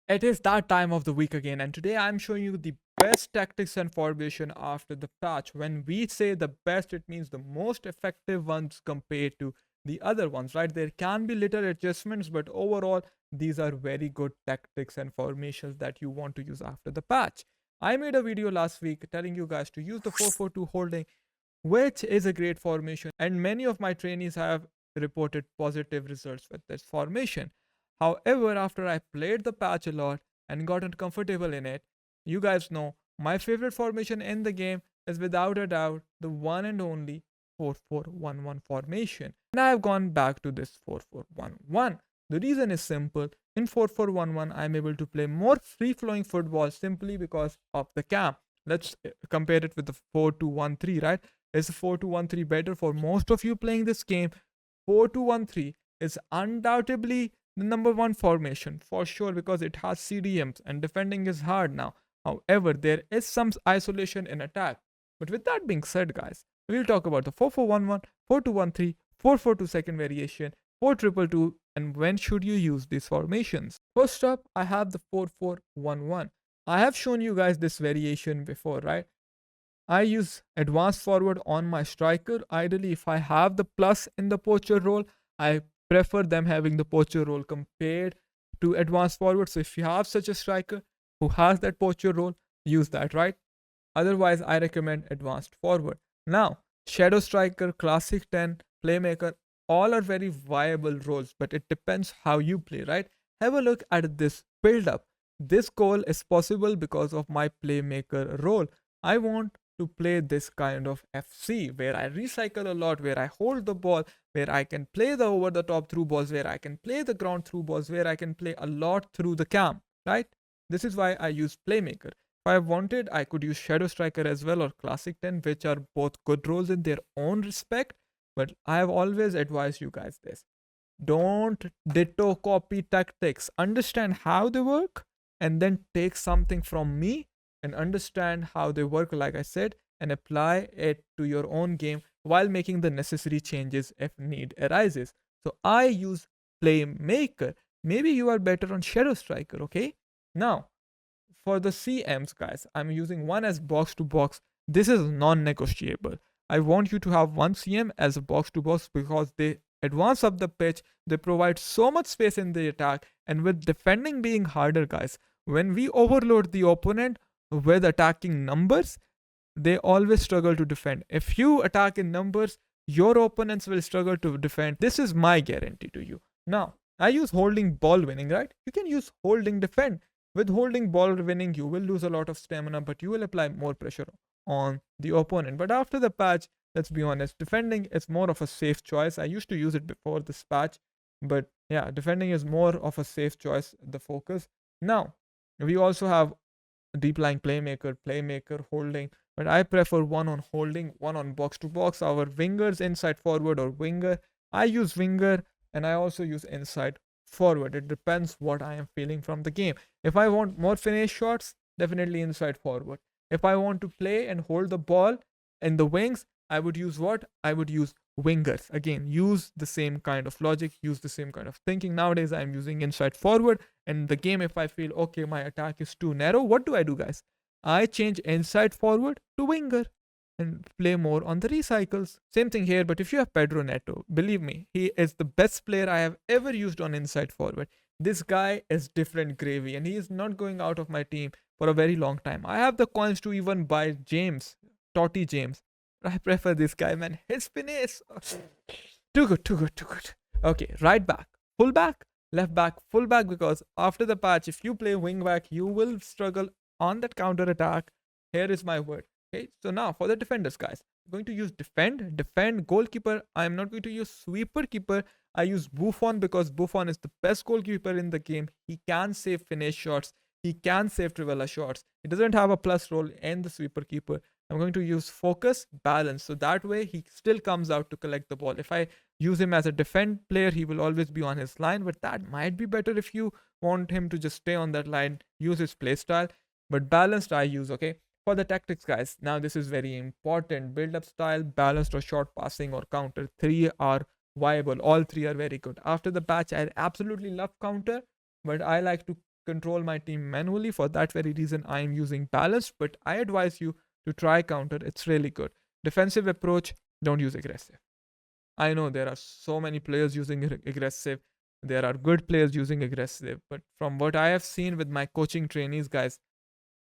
It is that time of the week again, and today I'm showing you the best tactics and formation after the patch. When we say the best, it means the most effective ones compared to the other ones, right? There can be little adjustments, but overall, these are very good tactics and formations that you want to use after the patch. I made a video last week telling you guys to use the 442 holding, which is a great formation, and many of my trainees have reported positive results with this formation. However, after I played the patch a lot and gotten comfortable in it, you guys know my favorite formation in the game is without a doubt the one and only 4411 formation. And I have gone back to this 4411. The reason is simple. In 4411, I'm able to play more free flowing football simply because of the cam. Let's compare it with the 4213, right? Is 4213 better for most of you playing this game? 4213 is undoubtedly the number one formation for sure because it has CDMs and defending is hard now. However, there is some isolation in attack. But with that being said, guys, we'll talk about the 4411, 4213, 442 second variation, 4222, and when should you use these formations. First up, I have the 4411. I have shown you guys this variation before, right? I use advanced forward on my striker. Ideally, if I have the plus in the poacher role, I prefer them having the poacher role compared to advanced forward. So if you have such a striker who has that poacher role, use that, right? Otherwise, I recommend advanced forward. Now, shadow striker, classic 10, playmaker, all are very viable roles, but it depends how you play, right? Have a look at this build up. This goal is possible because of my playmaker role. I want to play this kind of FC where I recycle a lot, where I hold the ball, where I can play the over the top through balls, where I can play the ground through balls, where I can play a lot through the cam, right? This is why I use playmaker. If I wanted, I could use shadow striker as well or classic 10, which are both good roles in their own respect. But I have always advised you guys this: don't ditto copy tactics. Understand how they work and then take something from me and understand how they work, like I said, and apply it to your own game while making the necessary changes if need arises. So I use playmaker. Maybe you are better on shadow striker, okay? Now, for the CMs, guys, I'm using one as box to box. This is non negotiable. I want you to have one CM as a box to box because they advance up the pitch, they provide so much space in the attack, and with defending being harder, guys, when we overload the opponent with attacking numbers, they always struggle to defend. If you attack in numbers, your opponents will struggle to defend. This is my guarantee to you. Now, I use holding ball winning, right? You can use holding defend. With holding ball winning, you will lose a lot of stamina, but you will apply more pressure on the opponent. But after the patch, let's be honest, defending is more of a safe choice. I used to use it before this patch, but yeah, defending is more of a safe choice, the focus. Now, we also have deep lying playmaker, holding, but I prefer one on holding, one on box to box. Our wingers, inside forward or winger. I use winger and I also use inside forward. It depends what I am feeling from the game. If I want more finish shots, definitely inside forward. If I want to play and hold the ball in the wings, I would use what? I would use wingers. Again, use the same kind of logic, use the same kind of thinking. Nowadays, I'm using inside forward. And the game, if I feel okay, my attack is too narrow, what do, guys? I change inside forward to winger and play more on the recycles. Same thing here, but if you have Pedro Neto, believe me, he is the best player I have ever used on inside forward. This guy is different gravy and he is not going out of my team for a very long time. I have the coins to even buy James, Totti James. I prefer this guy, man. His finesse. Too good, too good, too good. Okay, right back, full back, left back, full back, because after the patch, if you play wing back, you will struggle on that counter attack. Here is my word. Okay, so now for the defenders, guys, I'm going to use defend, goalkeeper. I'm not going to use sweeper keeper. I use Buffon because Buffon is the best goalkeeper in the game. He can save finish shots. He can save Trivela shots. He doesn't have a plus role in the sweeper keeper. I'm going to use focus, balance. So that way he still comes out to collect the ball. If I use him as a defend player, he will always be on his line. But that might be better if you want him to just stay on that line, use his play style. But balanced I use, okay? For the tactics, guys, now this is very important. Build up style, balanced or short passing or counter. Three are viable. All three are very good. After the patch, I absolutely love counter, but I like to control my team manually. For that very reason, I am using balanced, but I advise you to try counter. It's really good. Defensive approach, don't use aggressive. I know there are so many players using aggressive. There are good players using aggressive, but from what I have seen with my coaching trainees, guys,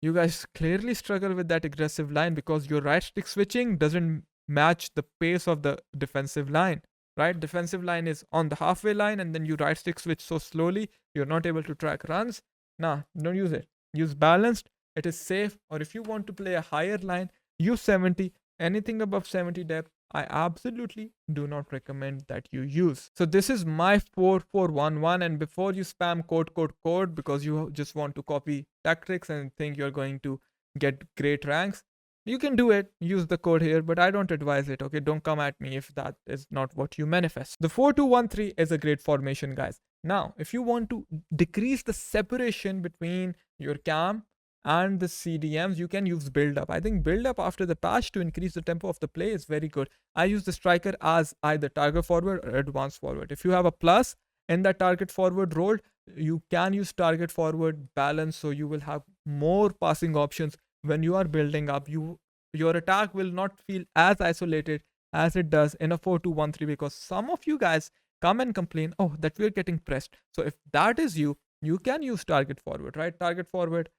you guys clearly struggle with that aggressive line because your right stick switching doesn't match the pace of the defensive line. Right? Defensive line is on the halfway line, and then you right stick switch so slowly you're not able to track runs. Nah, don't use it. Use balanced. It is safe. Or if you want to play a higher line, use 70. Anything above 70 depth, I absolutely do not recommend that you use. So this is my 4411, and before you spam code because you just want to copy tactics and think you're going to get great ranks, you can do it, use the code here, but I don't advise it. Okay, don't come at me if that is not what you manifest. The 4213 is a great formation, guys. Now, if you want to decrease the separation between your cam and the CDMs, you can use build up. I think build up after the patch to increase the tempo of the play is very good. I use the striker as either target forward or advanced forward. If you have a plus in that target forward role, you can use target forward balance, so you will have more passing options. When you are building up, your attack will not feel as isolated as it does in a 4213, because some of you guys come and complain, oh, that we're getting pressed. So if that is you can use target forward, right? Target forward.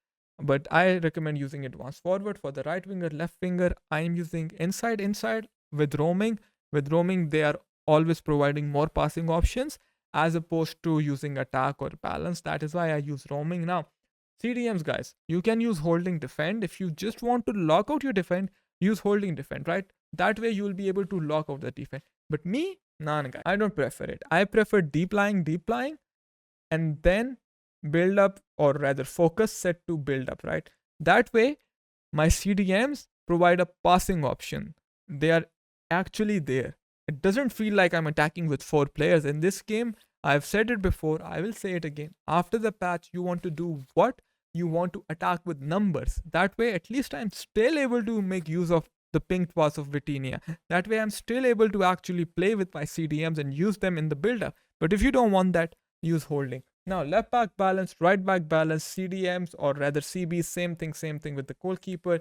But I recommend using advanced forward. For the right winger, left winger, I am using inside with roaming. With roaming, they are always providing more passing options as opposed to using attack or balance. That is why I use roaming. Now, CDMs, guys, you can use holding defend. If you just want to lock out your defend, use holding defend, right? That way you will be able to lock out the defend. But me, nah, guys, I don't prefer it. I prefer deep lying, and then build up, or rather focus set to build up, right? That way my CDMs provide a passing option. They are actually there. It doesn't feel like I'm attacking with 4 players. In this game, I've said it before, I will say it again. After the patch, you want to do what? You want to attack with numbers. That way, at least I'm still able to make use of the pinged pass of Vitinha. That way, I'm still able to actually play with my CDMs and use them in the build-up. But if you don't want that, use holding. Now, left back balance, right back balance, CDMs, or rather CBs, same thing with the goalkeeper.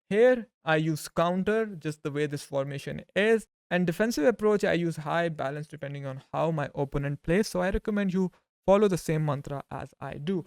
Here, I use counter, just the way this formation is. And defensive approach, I use high balance depending on how my opponent plays. So I recommend you follow the same mantra as I do.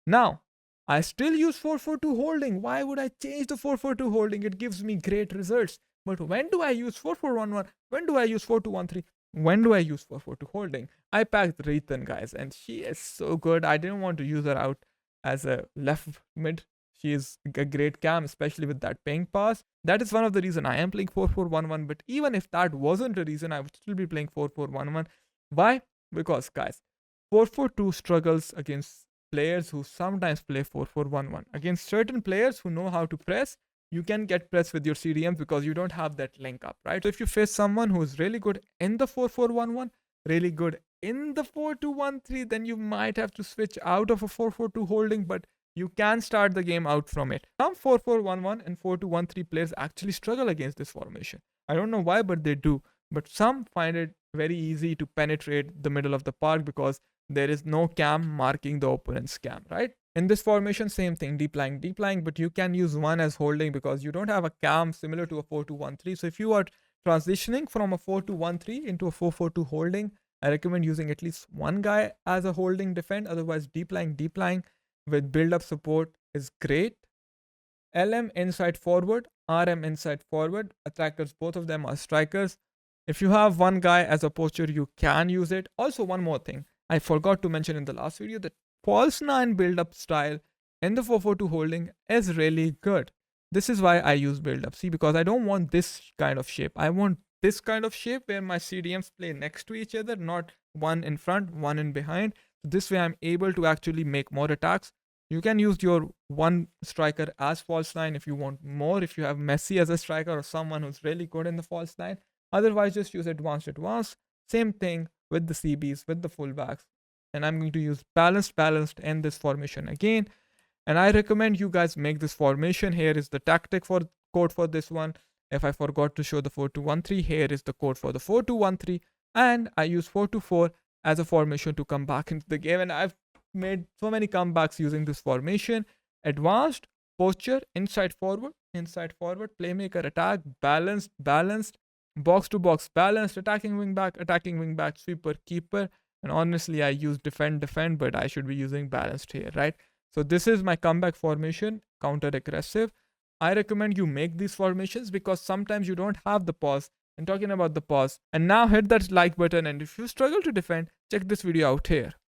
Now, I still use 442 holding. Why would I change the 442 holding? It gives me great results. But when do I use 4411? When do I use 4213? When do I use 442 holding? I packed Rethan, guys, and she is so good. I didn't want to use her out as a left mid. She is a great cam, especially with that ping pass. That is one of the reasons I am playing 4411. But even if that wasn't a reason, I would still be playing 4411. Why? Because, guys, 442 struggles against players who sometimes play 4411. Against certain players who know how to press, you can get pressed with your CDMs because you don't have that link up, right? So if you face someone who is really good in the 4411, really good in the 4213, then you might have to switch out of a 442 holding, but you can start the game out from it. Some 4411 and 4213 players actually struggle against this formation. I don't know why, but they do. But some find it very easy to penetrate the middle of the park because there is no cam marking the opponent's cam, right? In this formation, same thing, deep lying, but you can use one as holding because you don't have a cam similar to a 4213. So if you are transitioning from a 4213 into a 442 holding, I recommend using at least one guy as a holding defend. Otherwise, deep lying with build-up support is great. LM inside forward, RM inside forward. Attackers, both of them are strikers. If you have one guy as a poacher, you can use it. Also, one more thing I forgot to mention in the last video, that false 9 build-up style in the 442 holding is really good. This is why I use build-up. See, because I don't want this kind of shape. I want this kind of shape where my CDMs play next to each other, not one in front, one in behind. This way I'm able to actually make more attacks. You can use your one striker as false 9 if you want more, if you have Messi as a striker or someone who's really good in the false 9. Otherwise, just use advanced. Same thing with the CBs, with the fullbacks. And I'm going to use balanced in this formation again. And I recommend you guys make this formation. Here is the tactic for code for this one. If I forgot to show the 4213, here is the code for the 4213. And I use 424 as a formation to come back into the game. And I've made so many comebacks using this formation. Advanced, posture, inside forward, playmaker, attack, balanced, box to box, balanced, attacking wing back, sweeper, keeper. And honestly, I use defend, but I should be using balanced here, right? So this is my comeback formation, counter aggressive. I recommend you make these formations because sometimes you don't have the pause. And talking about the pause, and now hit that like button. And if you struggle to defend, check this video out here.